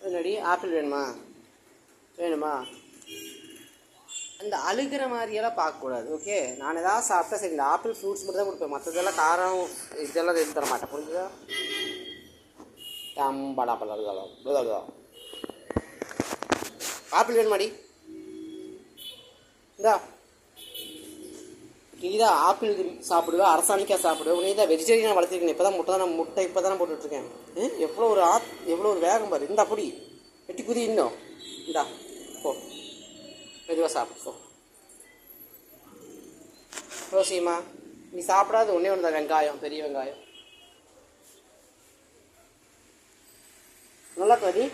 என்னடி ஆப்பிள் வேணுமா வேணுமா? அந்த அழுகிற மாதிரியெல்லாம் பார்க்கக்கூடாது. ஓகே, நான் ஏதாவது சாப்பிட்டா சரி, இந்த ஆப்பிள் ஃப்ரூட்ஸ் மட்டும் தான் கொடுப்பேன். மற்றதெல்லாம் காரம் இதெல்லாம் எதுவும் தர மாட்டேன். புரிஞ்சுதா? ஆப்பிள் வேணுமாடி? இந்தா நீ தான் ஆப்பிள் சாப்பிடுவேன், அரசாணிக்காய் சாப்பிடுவேன். உனே தான் வெஜிடேரியனாக வளர்த்துருக்கேன். இப்போ தான் முட்டை இப்போ தானே போட்டுட்ருக்கேன். எவ்வளோ ஒரு வேகம் பாரு. இந்தா பொடி வெட்டி குதி இன்னும். இந்தா போ, மெதுவாக சாப்பிடு போ. ரோசிமா, நீ சாப்பிடாது ஒன்றே ஒன்று தான், வெங்காயம், பெரிய வெங்காயம். நல்லா கறி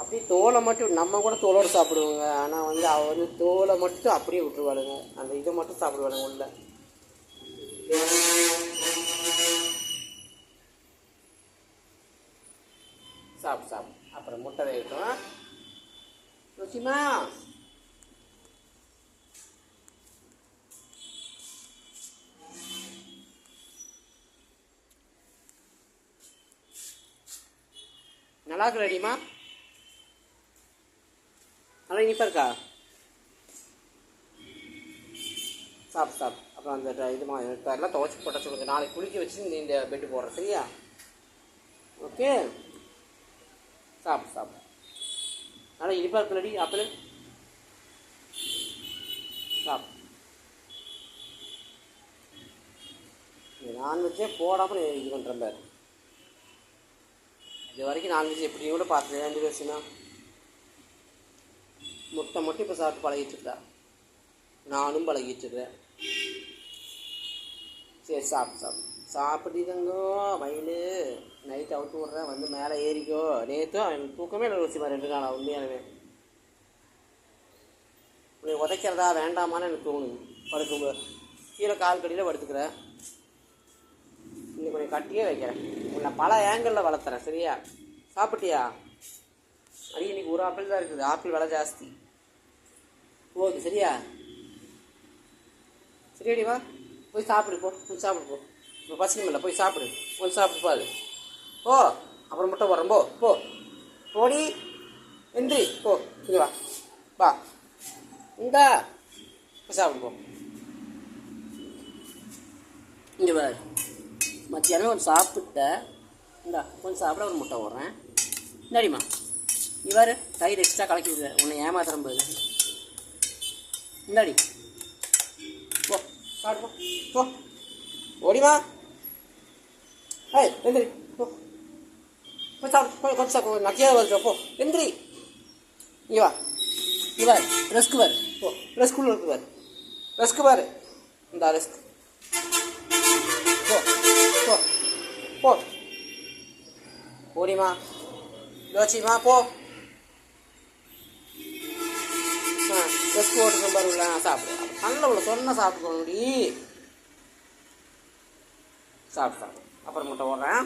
அப்படி தோலை மட்டும், நம்ம கூட தோலோடு சாப்பிடுவோங்க. ஆனால் வந்து அவர் தோலை மட்டும் அப்படியே விட்டுருவாளுங்க. அந்த இதை மட்டும் சாப்பிடுவாளுங்க உள்ள. சாப்பிடு. அப்புறம் முட்டை வேகட்டும். ருசிமா, நல்லா இருக்கு ரெடிமா? நல்லா இனிப்பாக இருக்கா? சாப்பிடு. அப்புறம் அந்த எல்லாம் துவைச்சி போட்ட சொல்லுங்கள். நாளைக்கு குளிக்க வச்சு நீ இந்த பெட்டு போடுறேன், சரியா? ஓகே, சாப்பிடு. நல்லா இனிப்பாக இருக்கு ரெடி ஆப்பிள். சாப்பிடு. நான்வெஜ்ஜே போடாமல் இது பண்ணுறேன் பாரு. இது வரைக்கும் நான்வெஜ் எப்படி கூட பார்த்துட்டு 2 வருஷம்னா முட்டை மட்டும் இப்போ சாப்பிட்டு பழகிட்டுருக்கா. நானும் பழகிட்டுருக்கேன். சரி சாப்பிட்டுதங்கோ. மயில் நைட்டு அவுட்டு விட்றேன், வந்து மேலே ஏறிக்கோ. நேற்றும் எனக்கு தூக்கமே இல்லை ருசிமா, 2 நாளாக. உண்மையானவே உன்னை உதைக்கிறதா வேண்டாமான்னு எனக்கு தோணுது. படுக்கும்போது கீழே கால் கடியில் படுத்துக்கிறேன். இன்னைக்கு உன்னை கட்டியே வைக்கிறேன். உன்னை பல ஏங்கிளில் வளர்த்துறேன், சரியா? சாப்பிட்டியா? அடி இன்னைக்கு ஒரு ஆப்பிள் தான் இருக்குது. ஆப்பிள் விலை ஜாஸ்தி போகுது, சரியா? சரியாடி வா, போய் சாப்பிடு போ. இப்போ பசிக்கமில்ல, போய் சாப்பிடு. போய் சாப்பிட்டு பாரு போ. அப்புறம் முட்டை போடுறேன் போ. போடி எந்திரி போ. இங்கே வா இந்தா போய் சாப்பிடு போ. இங்கே பாரு, மத்தியானம் ஒரு சாப்பிட்டேன். இந்தா கொஞ்சம் சாப்பிட ஒரு முட்டை போடுறேன். இந்தாடிம்மா, நீ வேறு தயிர் எக்ஸ்ட்ரா கலக்கி விடுற. உன்னை ஏமாத்திரம் போது. இந்தாடி போ, சாப்பிடு போ. ஓடிமா, எந்திரி போ. போய் சாப்பிடு. கொஞ்சம் சாப்பிடு. நக்கியாக வருது போ. எந்திரி. இங்கே வா. ரஸ்க்கு பாரு போ. ரஸ்குள்ள இருக்கு பாரு. ரஸ்க்கு பாரு. இந்த ரஸ்க் போ. ஓடிமா, யோசிமா போ. ரஸ்க் ஓட்டு பாருங்களா, சாப்பிடு. நல்ல உள்ள சொன்ன சாப்பிட்டுக்கோடி. சாப்பிடு. அப்புறம் முட்டை போடுறேன்.